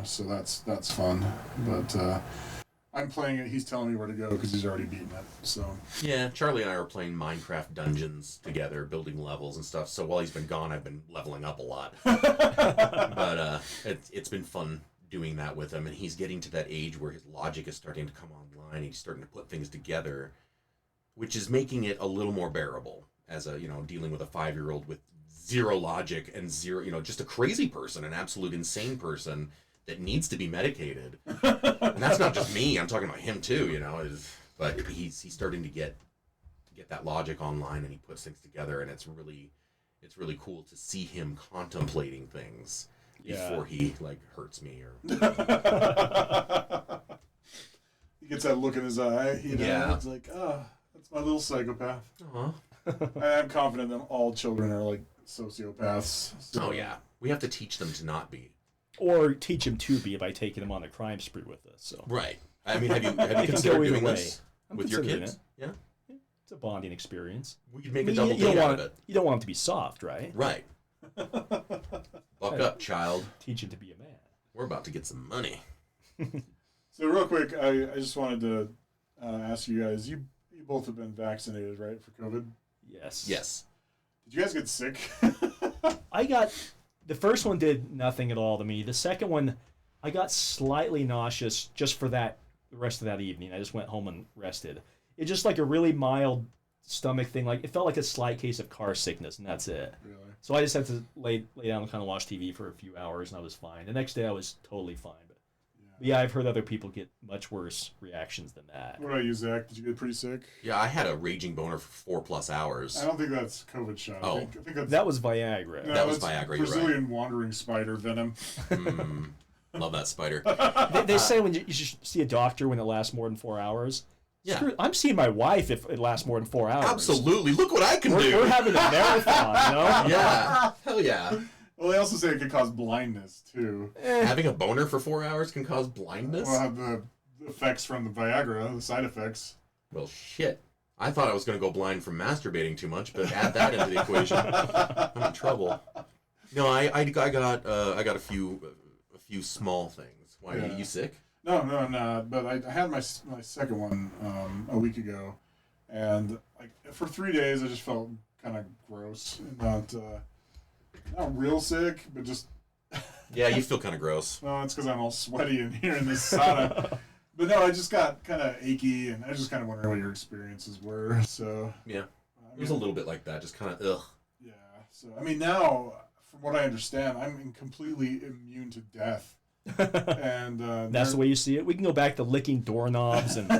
so that's fun. But I'm playing it, he's telling me where to go because he's already beaten it, so. Yeah, Charlie and I are playing Minecraft Dungeons together, building levels and stuff, so while he's been gone, I've been leveling up a lot. But it's been fun doing that with him, and he's getting to that age where his logic is starting to come online, he's starting to put things together, which is making it a little more bearable. As dealing with a 5-year-old with zero logic and zero, just a crazy person, an absolute insane person that needs to be medicated. And that's not just me. I'm talking about him too, but he's starting to get that logic online, and he puts things together, and it's really cool to see him contemplating things before he hurts me or. He gets that look in his eye. Yeah. It's like, that's my little psychopath. Uh-huh. I'm confident that all children are like sociopaths. So. Oh yeah, we have to teach them to not be. Or teach him to be by taking him on a crime spree with us. So. Right. I mean, have you can considered go either doing way. this I'm with your considering kids? Yeah. It's a bonding experience. We could make I a mean, double you don't date out want of it. You don't want him to be soft, right? Right. Buck up, child. Teach him to be a man. We're about to get some money. So real quick, I just wanted to ask you guys. You both have been vaccinated, right, for COVID? Yes. Yes. Did you guys get sick? The first one did nothing at all to me. The second one, I got slightly nauseous just for the rest of that evening. I just went home and rested. It's just like a really mild stomach thing. Like it felt like a slight case of car sickness, and that's it. Really? So I just had to lay down and kind of watch TV for a few hours, and I was fine. The next day I was totally fine. But yeah, I've heard other people get much worse reactions than that. What about you, Zach? Did you get pretty sick? Yeah, I had a raging boner for 4+ hours. I don't think that's COVID shot. Oh. I think that's, That was Viagra. no, that was that's Viagra, you're Brazilian wandering spider venom. Love that spider. They say when you should see a doctor when it lasts more than 4 hours. Yeah. I'm seeing my wife if it lasts more than 4 hours. Absolutely. Look what I can do. We're having a marathon, Yeah. Hell yeah. Well, they also say it could cause blindness, too. Having a boner for 4 hours can cause blindness? We'll have the effects from the Viagra, the side effects. Well, shit. I thought I was going to go blind from masturbating too much, but add that into the equation. I'm in trouble. No, I got a few small things. Why, are you sick? No, I'm not. But I had my second one a week ago, and for 3 days I just felt kind of gross, not real sick, but just. Yeah, you feel kind of gross. No, it's because I'm all sweaty in here in this sauna. But no, I just got kind of achy, and I just kind of wondering what your experiences were. So Yeah, it was a little bit like that, just kind of ugh. Yeah. So I mean, now from what I understand, I'm completely immune to death. And That's the way you see it. We can go back to licking doorknobs and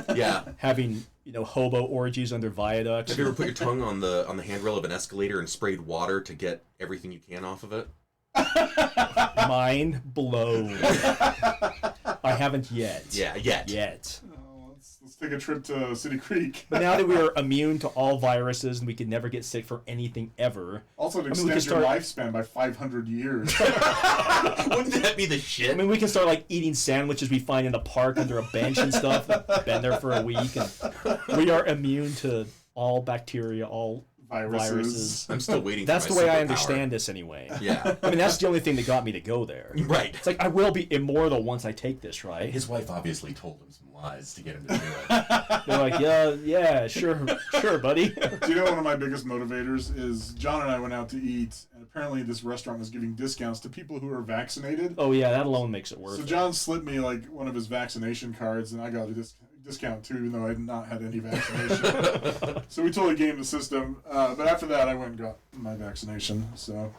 having hobo orgies under viaducts. Have you ever put your tongue on the handrail of an escalator and sprayed water to get everything you can off of it? Mind blown. I haven't yet. Yeah, yet. Let's take a trip to City Creek. But now that we are immune to all viruses and we can never get sick for anything ever. Also, to extend your lifespan by 500 years. Wouldn't that be the shit? I mean, we can start eating sandwiches we find in the park under a bench and stuff. Been there for a week, and we are immune to all bacteria, all viruses. I'm still waiting. That's for the my way I superpower. understand this, anyway. Yeah. I mean, that's the only thing that got me to go there. Right. It's like I will be immortal once I take this, right? His wife obviously told him some lies to get him to do it. They're like, yeah, sure, buddy. Do you know one of my biggest motivators is John and I went out to eat, and apparently this restaurant was giving discounts to people who are vaccinated. Oh yeah, that alone makes it worth it. So John slipped me one of his vaccination cards, and I got a discount too, even though I had not had any vaccination. So we totally gamed the system. But after that, I went and got my vaccination. So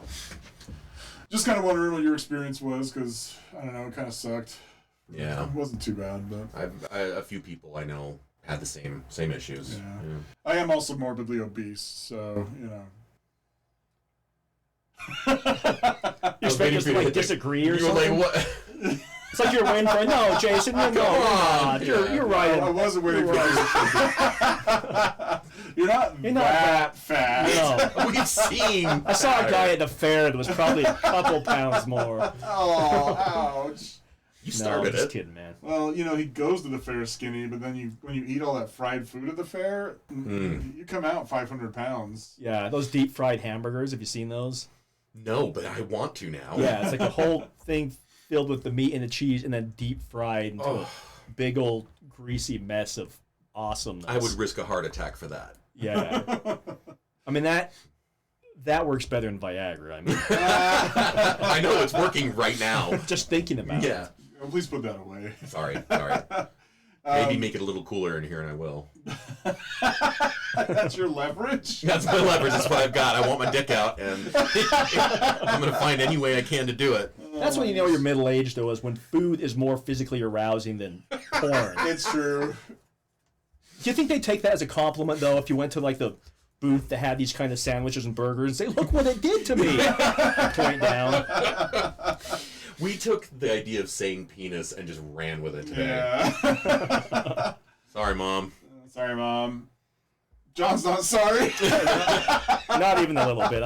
just kind of wondering what your experience was, because I don't know, it kind of sucked. Yeah, it wasn't too bad, but a few people I know had the same issues. Yeah. I am also morbidly obese, so You expect us to disagree or something? Like, what? It's like you're waiting for no, Jason. You're not. You're right. I wasn't waiting for this. You're not that fat. No. We've seen. I saw a guy at the fair that was probably a couple pounds more. Oh, ouch. You started just it. Kidding, man. Well, he goes to the fair skinny, but then when you eat all that fried food at the fair, you come out 500 pounds. Yeah, those deep fried hamburgers. Have you seen those? No, but I want to now. Yeah, it's like a whole thing filled with the meat and the cheese, and then deep fried into a big old greasy mess of awesomeness. I would risk a heart attack for that. Yeah. I mean that works better than Viagra. I mean, I know it's working right now. Just thinking about it. Yeah. Please put that away. Sorry. Maybe make it a little cooler in here, and I will. That's your leverage? That's my leverage. That's what I've got. I want my dick out, and I'm going to find any way I can to do it. That's when you know you're middle-aged, though, is when food is more physically arousing than porn. It's true. Do you think they take that as a compliment, though, if you went to, the booth that had these kind of sandwiches and burgers and say, look what it did to me? Point down. We took the idea of saying penis and just ran with it today. Yeah. Sorry, Mom. Sorry, Mom. John's not sorry. Not even a little bit.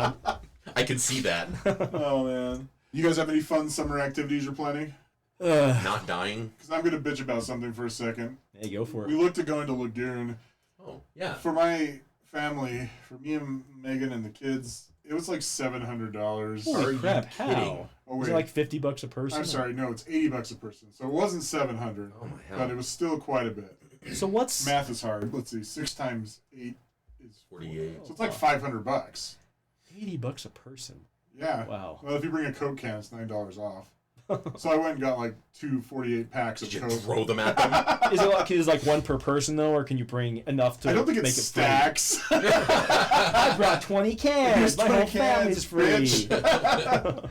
I can see that. Oh, man. You guys have any fun summer activities you're planning? Not dying. Because I'm going to bitch about something for a second. Hey, go for We it. looked at going to Lagoon. Oh, yeah. For my family, for me and Megan and the kids, it was like $700. Holy crap, you kidding? how? Oh, Was wait. it like $50 a person? I'm sorry, no, it's $80 a person. So it wasn't 700. Oh, my hell. But it was still quite a bit. So what's... Math is hard. Let's see. 6 times 8 is 48. So it's like $500. $80 a person. Yeah. Wow. Well, if you bring a Coke can, it's $9 off. So I went and got 2 48 packs of Did you Coke. throw them at them? Is it one per person, though, or can you bring enough to I don't think make it's it stacks. I brought 20 cans. Here's My 20 whole family's cans, free.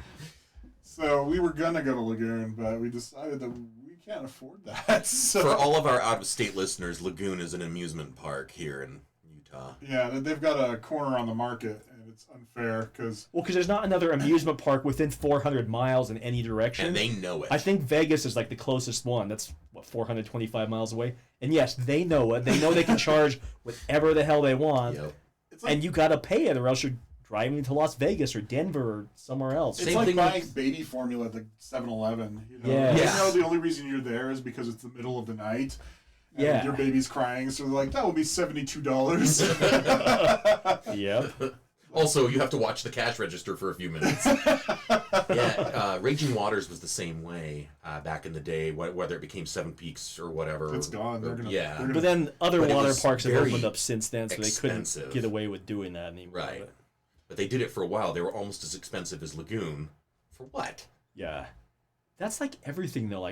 So we were going to go to Lagoon, but we decided that we can't afford that. So, For all of our out-of-state listeners, Lagoon is an amusement park here in Utah. yeah, they've got a corner on the market, and it's unfair because... Well, because there's not another amusement park within 400 miles in any direction. And they know it. I think Vegas is the closest one. That's, 425 miles away? And yes, they know it. They know they can charge whatever the hell they want. Yep. It's like, And you got to pay it, or else you're driving to Las Vegas or Denver or somewhere else. it's Same like thing buying with- baby formula at the 7-Eleven. Yeah. You know the only reason you're there is because it's the middle of the night. And Yeah. your baby's crying, so they're like, that will be $72. Yep. Also, you have to watch the cash register for a few minutes. Yeah, Raging Waters was the same way back in the day, whether it became Seven Peaks or whatever. It's gone. They're gonna- yeah. they're But then other But it water was parks have very opened up since then, so they couldn't expensive. get away with doing that anymore. Right. But they did it for a while. They were almost as expensive as Lagoon. For what? Yeah. That's like everything, though.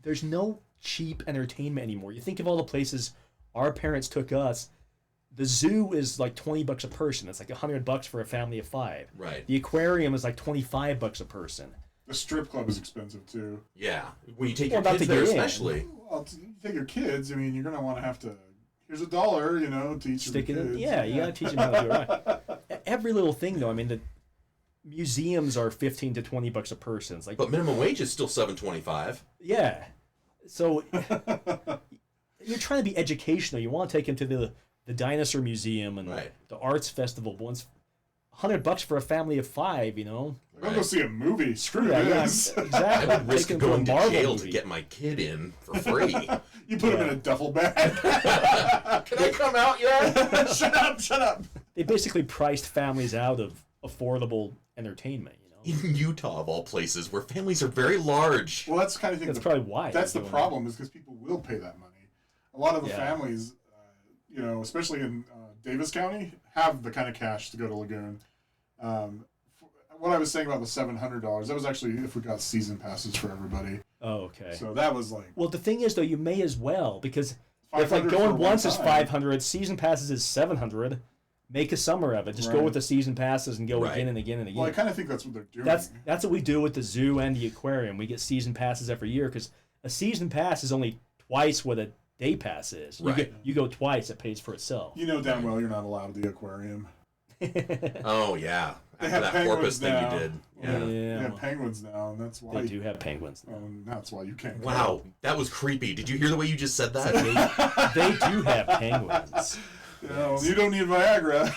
There's no cheap entertainment anymore. You think of all the places our parents took us. The zoo is like $20 a person. It's like $100 for a family of 5. Right. The aquarium is like $25 a person. A strip club is expensive too. Yeah, when you take Well, your not kids to there, get in. especially. Well, you take your kids. I mean, you're gonna want to have to. Here's $1, you know, to each Stick of it the in. kids. Yeah, you gotta teach them how to do it right. Every little thing, though. I mean, the museums are $15 to $20 a person. It's like, But minimum wage is still $7.25. yeah. So you're trying to be educational. You want to take them to the dinosaur museum and Right. the arts festival. But once $100 for a family of 5, you know. I'm gonna go see a movie. Screw Yeah, this. exactly. I would risk Take them to a going to Marvel jail movie. to get my kid in for free. You put them in a duffel bag. Can I come out yet? Shut up! Shut up! They basically priced families out of affordable entertainment. You know. In Utah, of all places, where families are very large. Well, that's the kind of thing. That's probably why. That's the they're doing problem, is because people will pay that money. A lot of the Yeah. families, you know, especially in Davis County, have the kind of cash to go to Lagoon. What I was saying about the $700, that was actually if we got season passes for everybody. it. Oh, okay. So that was like Well, the thing is, though, you may as well, because if like 500 going for once one is time. 500, season passes is 700. Make a summer of it. Just go Right. with the season passes and go Right. again and again and again. Well, I kind of think that's what they're doing. That's what we do with the zoo and the aquarium. We get season passes every year because a season pass is only twice what a day pass is. Right. You go twice, it pays for itself. You know damn well you're not allowed the aquarium. Oh, yeah. They After have that porpoise penguins thing now. you did. Yeah. Yeah. They have penguins now, and that's why. They do have penguins. Now. That's why you can't. go. Wow, that was creepy. Did you hear the way you just said that? They do have penguins. You know, you don't need Viagra.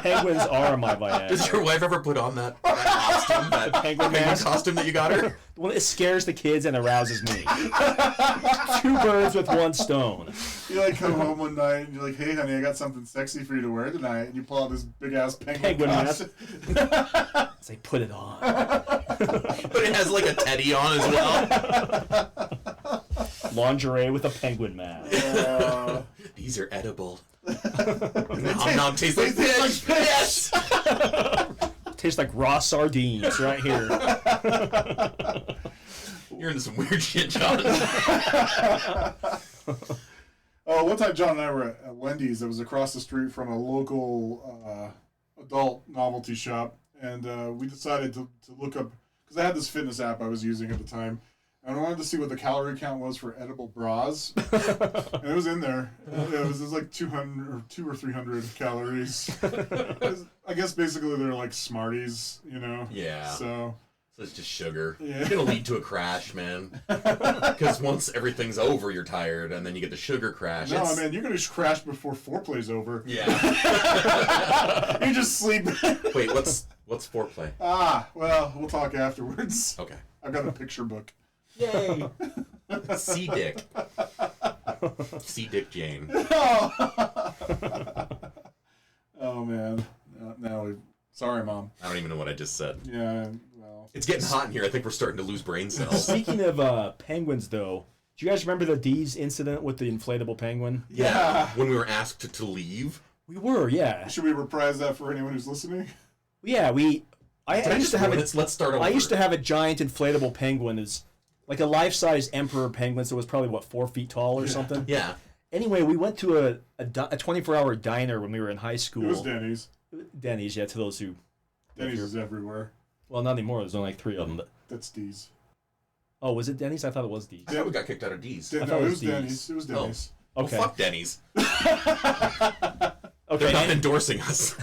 Penguins are my Viagra. Does your wife ever put on that costume, that penguin penguin mask? costume that you got her? Well, it scares the kids and arouses me. Two birds with one stone. You like come home one night and you're like, "Hey, honey, I got something sexy for you to wear tonight," and you pull out this big ass penguin Penguin costume. Say, put it on. But it has like a teddy on as well. Lingerie with a penguin mask. These are edible. Nom tastes like fish. Yes. Tastes like raw sardines right here. You're into some weird shit, John. Oh, one time John and I were at Wendy's that was across the street from a local adult novelty shop, and we decided to look up, because I had this fitness app I was using at the time, and I wanted to see what the calorie count was for edible bras, and it was in there. It was like 200 or 200 or 300 calories. I guess basically they're like Smarties, you know. Yeah. So it's just sugar. Yeah. It's gonna lead to a crash, man. Because once everything's over, you're tired, and then you get the sugar crash. no, man, you're gonna crash before foreplay's over. Yeah. You just sleep. Wait, what's foreplay? Well, we'll talk afterwards. Okay. I've got a picture book. Yay. C Dick. C Dick Jane. Oh man. Now sorry, Mom. I don't even know what I just said. Yeah. Well. It's getting hot in here. I think we're starting to lose brain cells. Speaking of penguins, though, do you guys remember the D's incident with the inflatable penguin? Yeah. When we were asked to leave. We were, yeah. Should we reprise that for anyone who's listening? Yeah, I used to have Let's start over. I used to have a giant inflatable penguin, as like a life-size emperor penguin, so it was probably 4 feet tall or something. Yeah. Anyway, we went to a 24-hour diner when we were in high school. It was Denny's. Denny's, yeah. To those who, Denny's is everywhere. well, not anymore. There's only like 3 of them. But That's D's. oh, was it Denny's? I thought it was D's. I thought we got kicked out of D's. thought No, it it was was D's. Denny's. It was Denny's. Okay. Well, fuck Denny's. Okay. They're not endorsing us.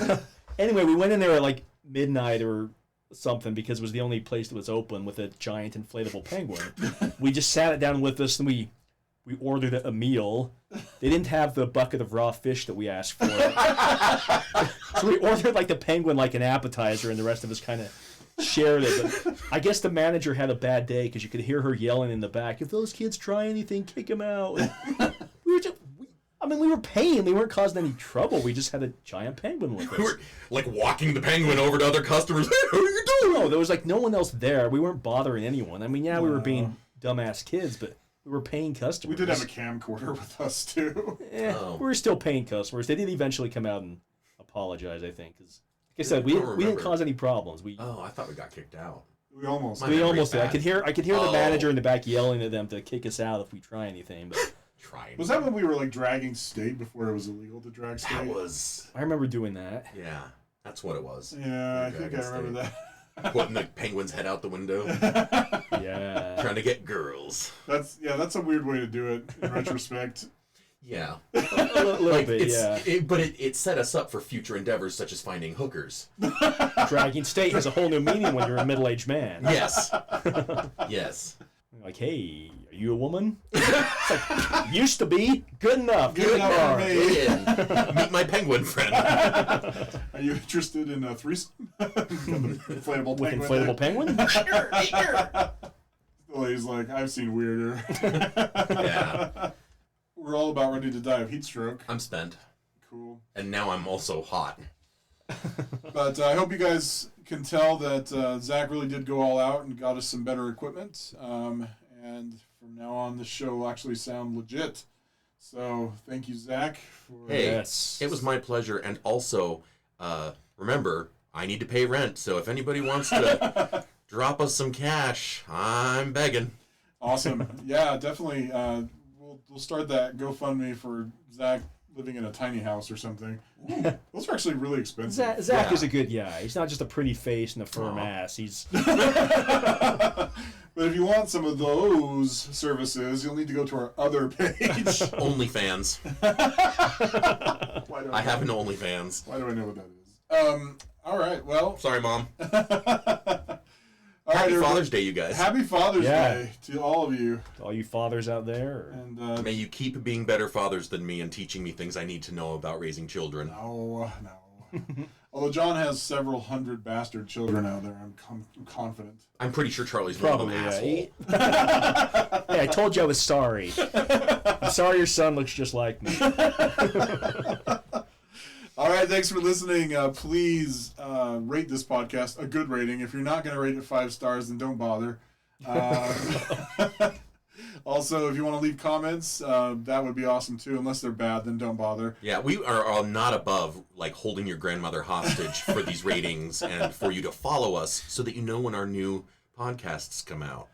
Anyway, we went in there at like midnight or something because it was the only place that was open with a giant inflatable penguin. We just sat it down with us and we ordered a meal. They didn't have the bucket of raw fish that we asked for. So we ordered like the penguin like an appetizer, and the rest of us kind of shared it. But I guess the manager had a bad day because you could hear her yelling in the back, "If those kids try anything, kick them out." We were paying. They weren't causing any trouble. We just had a giant penguin with us. We were like walking the penguin over to other customers. Hey, how are you doing? No, there was like no one else there. We weren't bothering anyone. I mean, yeah, we were being dumbass kids, but we were paying customers. We did have a camcorder with us too. Oh. We were still paying customers. They did eventually come out and apologize, I think. Because, like I said, we don't didn't remember. cause any problems. Oh, I thought we got kicked out. We almost. My We memory's almost did. I bad. could hear the Oh. manager in the back yelling at them to kick us out if we try anything. But Trying. Was that when we were like dragging state before it was illegal to drag state? That was. I remember doing that. Yeah, that's what it was. Yeah, I Dragon think I remember State. Putting the penguin's head out the window. Yeah. Trying to get girls. That's a weird way to do it in retrospect. Yeah. A little bit, yeah. But it set us up for future endeavors such as finding hookers. Dragging state has a whole new meaning when you're a middle-aged man. Yes. Yes. Like, hey, are you a woman? It's like, used to be. Good enough. Good enough for me. Yeah. Meet my penguin friend. Are you interested in a threesome? Inflatable With penguin. inflatable penguin? Sure. The lady's like, I've seen weirder. Yeah. We're all about ready to die of heat stroke. I'm spent. Cool. And now I'm also hot. But I hope you guys can tell that Zach really did go all out and got us some better equipment. And from now on, the show will actually sound legit. So thank you, Zach. For Hey, Yes. it was my pleasure. And also, remember, I need to pay rent. So if anybody wants to drop us some cash, I'm begging. Awesome. Yeah, definitely. We'll start that GoFundMe for Zach living in a tiny house or something. Those are actually really expensive. Zach Yeah. is a good guy. He's not just a pretty face and a firm Aw. ass. He's But if you want some of those services, you'll need to go to our other page. OnlyFans. Why do I have an know? OnlyFans. Why do I know what that is? All right. Well. Sorry, Mom. All right, Happy everybody. Father's Day, you guys. Happy Father's Yeah. Day to all of you. all you fathers out there. And May you keep being better fathers than me and teaching me things I need to know about raising children. no. Although John has several hundred bastard children out there, I'm confident. I'm pretty sure Charlie's Probably, one of them yeah. asshole. Hey, I told you I was sorry. I'm sorry your son looks just like me. All right, thanks for listening. Please rate this podcast a good rating. If you're not going to rate it 5 stars, then don't bother. Also, if you want to leave comments, that would be awesome too. Unless they're bad, then don't bother. Yeah, we are not above like holding your grandmother hostage for these ratings and for you to follow us so that you know when our new podcasts come out.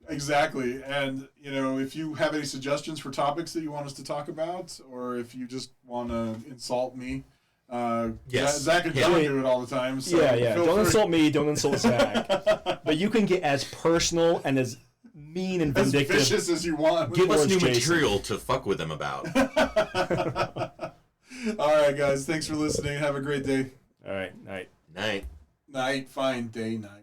Exactly. And, if you have any suggestions for topics that you want us to talk about, or if you just want to insult me, Yes. Zach and Yeah. John do it all the time. So Yeah. feel Don't free. insult me. Don't insult Zach. But you can get as personal and as mean and As vindictive. vicious as you want. Give us new Jason. material to fuck with them about. All right, guys. Thanks for listening. Have a great day. All right. Night. Night. Night. Fine. Day. Night.